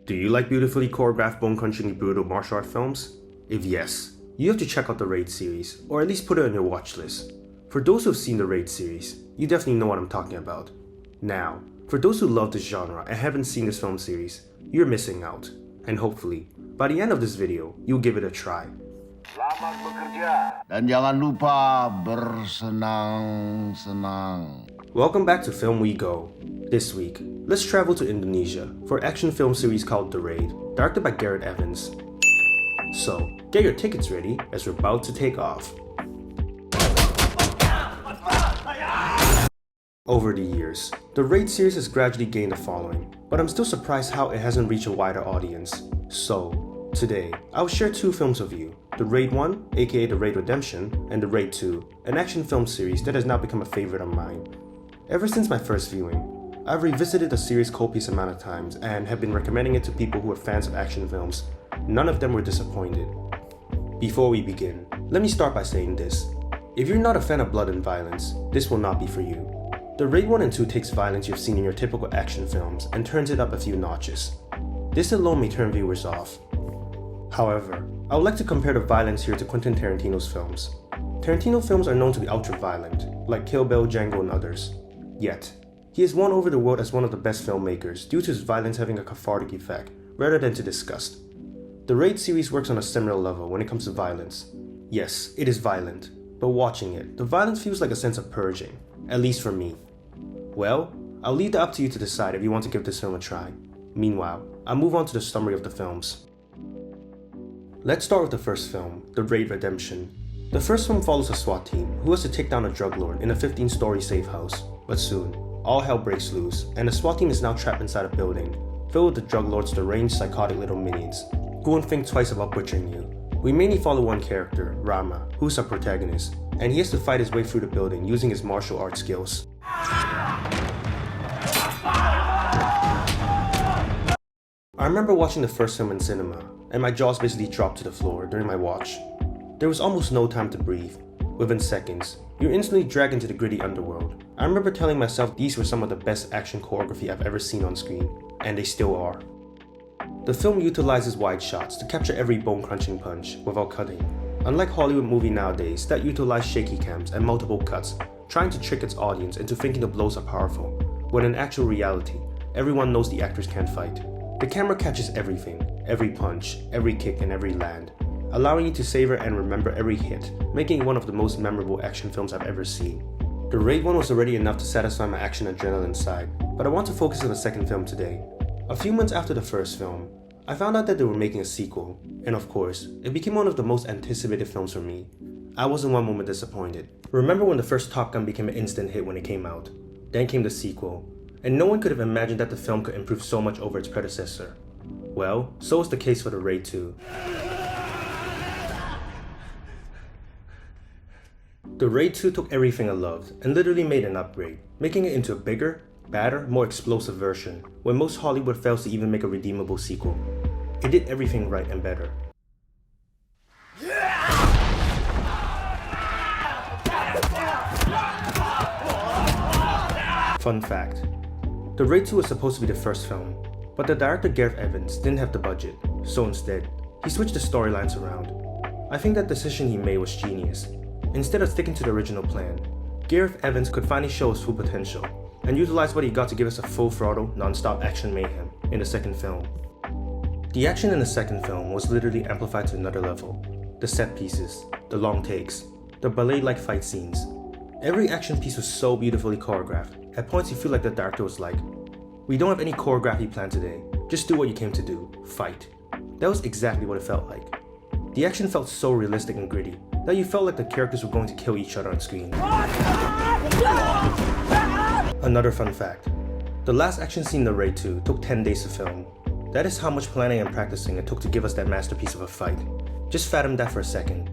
Do you like beautifully choreographed, bone-crunchingly brutal martial art films? If yes, you have to check out the Raid series, or at least put it on your watch list. For those who have seen the Raid series, you definitely know what I'm talking about. Now, for those who love this genre and haven't seen this film series, you're missing out. And hopefully, by the end of this video, you'll give it a try. Selamat bekerja. Dan jangan lupa bersenang-senang. Welcome back to Filmwego. This week, let's travel to Indonesia for an action film series called The Raid, directed by Gareth Evans. So, get your tickets ready as we're about to take off. Over the years, the Raid series has gradually gained a following, but I'm still surprised how it hasn't reached a wider audience. So, today, I'll share two films with you, The Raid 1, aka The Raid Redemption, and The Raid 2, an action film series that has now become a favorite of mine. Ever since my first viewing, I've revisited the series copious amount of times and have been recommending it to people who are fans of action films. None of them were disappointed. Before we begin, let me start by saying this. If you're not a fan of blood and violence, this will not be for you. The Raid 1 and 2 takes violence you've seen in your typical action films and turns it up a few notches. This alone may turn viewers off. However, I would like to compare the violence here to Quentin Tarantino's films. Tarantino films are known to be ultra-violent, like Kill Bill, Django, and others. Yet, he has won over the world as one of the best filmmakers due to his violence having a cathartic effect, rather than to disgust. The Raid series works on a similar level when it comes to violence. Yes, it is violent, but watching it, the violence feels like a sense of purging, at least for me. Well, I'll leave that up to you to decide if you want to give this film a try. Meanwhile, I'll move on to the summary of the films. Let's start with the first film, The Raid Redemption. The first film follows a SWAT team who has to take down a drug lord in a 15-story safe house, but soon, all hell breaks loose, and the SWAT team is now trapped inside a building, filled with the drug lord's deranged, psychotic little minions, who won't think twice about butchering you. We mainly follow one character, Rama, who's our protagonist, and he has to fight his way through the building using his martial arts skills. I remember watching the first film in cinema, and my jaws basically dropped to the floor during my watch. There was almost no time to breathe. Within seconds, you're instantly dragged into the gritty underworld. I remember telling myself these were some of the best action choreography I've ever seen on screen, and they still are. The film utilizes wide shots to capture every bone-crunching punch without cutting. Unlike Hollywood movies nowadays that utilize shaky cams and multiple cuts, trying to trick its audience into thinking the blows are powerful, when in actual reality, everyone knows the actors can't fight. The camera catches everything, every punch, every kick, and every land, allowing you to savor and remember every hit, making it one of the most memorable action films I've ever seen. The Raid 1 was already enough to satisfy my action adrenaline side, but I want to focus on the second film today. A few months after the first film, I found out that they were making a sequel, and of course, it became one of the most anticipated films for me. I wasn't one moment disappointed. Remember when the first Top Gun became an instant hit when it came out? Then came the sequel, and no one could have imagined that the film could improve so much over its predecessor. Well, so is the case for The Raid 2. The Raid 2 took everything I loved and literally made an upgrade, making it into a bigger, badder, more explosive version, when most Hollywood fails to even make a redeemable sequel. It did everything right and better. Fun fact, The Raid 2 was supposed to be the first film, but the director Gareth Evans didn't have the budget, so instead, he switched the storylines around. I think that decision he made was genius. Instead of sticking to the original plan, Gareth Evans could finally show his full potential and utilize what he got to give us a full-throttle, non-stop action mayhem in the second film. The action in the second film was literally amplified to another level. The set pieces, the long takes, the ballet-like fight scenes. Every action piece was so beautifully choreographed. At points you feel like the director was like, "We don't have any choreography planned today, just do what you came to do, fight." That was exactly what it felt like. The action felt so realistic and gritty that you felt like the characters were going to kill each other on screen. Another fun fact, the last action scene in The Raid 2 took 10 days to film. That is how much planning and practicing it took to give us that masterpiece of a fight. Just fathom that for a second.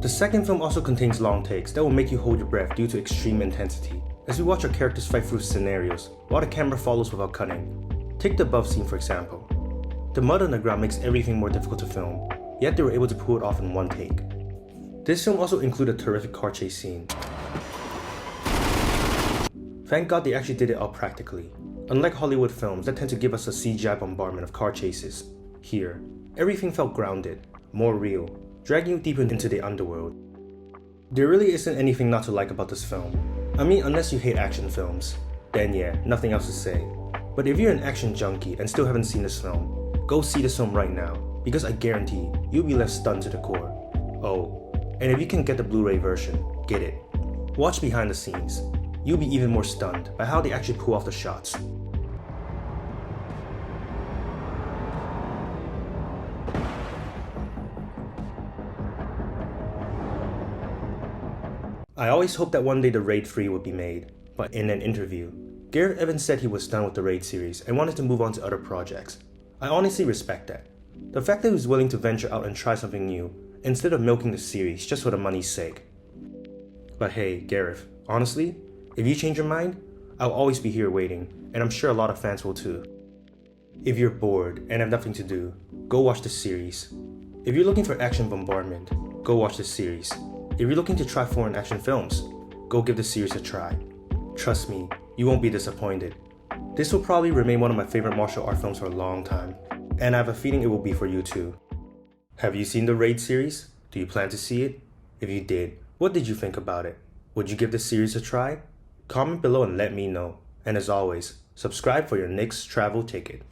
The second film also contains long takes that will make you hold your breath due to extreme intensity, as we watch our characters fight through scenarios while the camera follows without cutting. Take the above scene for example. The mud on the ground makes everything more difficult to film, yet they were able to pull it off in one take. This film also included a terrific car chase scene. Thank God they actually did it all practically. Unlike Hollywood films that tend to give us a CGI bombardment of car chases, here, everything felt grounded, more real, dragging you deeper into the underworld. There really isn't anything not to like about this film. I mean, unless you hate action films, then yeah, nothing else to say. But if you're an action junkie and still haven't seen this film, go see this film right now, because I guarantee you'll be left stunned to the core. Oh, and if you can get the Blu-ray version, get it. Watch behind the scenes. You'll be even more stunned by how they actually pull off the shots. I always hoped that one day the Raid 3 would be made, but in an interview, Gareth even said he was done with the Raid series and wanted to move on to other projects. I honestly respect that. The fact that he was willing to venture out and try something new, instead of milking the series just for the money's sake. But hey, Gareth, honestly, if you change your mind, I'll always be here waiting, and I'm sure a lot of fans will too. If you're bored and have nothing to do, go watch the series. If you're looking for action bombardment, go watch the series. If you're looking to try foreign action films, go give the series a try. Trust me, you won't be disappointed. This will probably remain one of my favorite martial art films for a long time, and I have a feeling it will be for you too. Have you seen the Raid series? Do you plan to see it? If you did, what did you think about it? Would you give the series a try? Comment below and let me know. And as always, subscribe for your next travel ticket.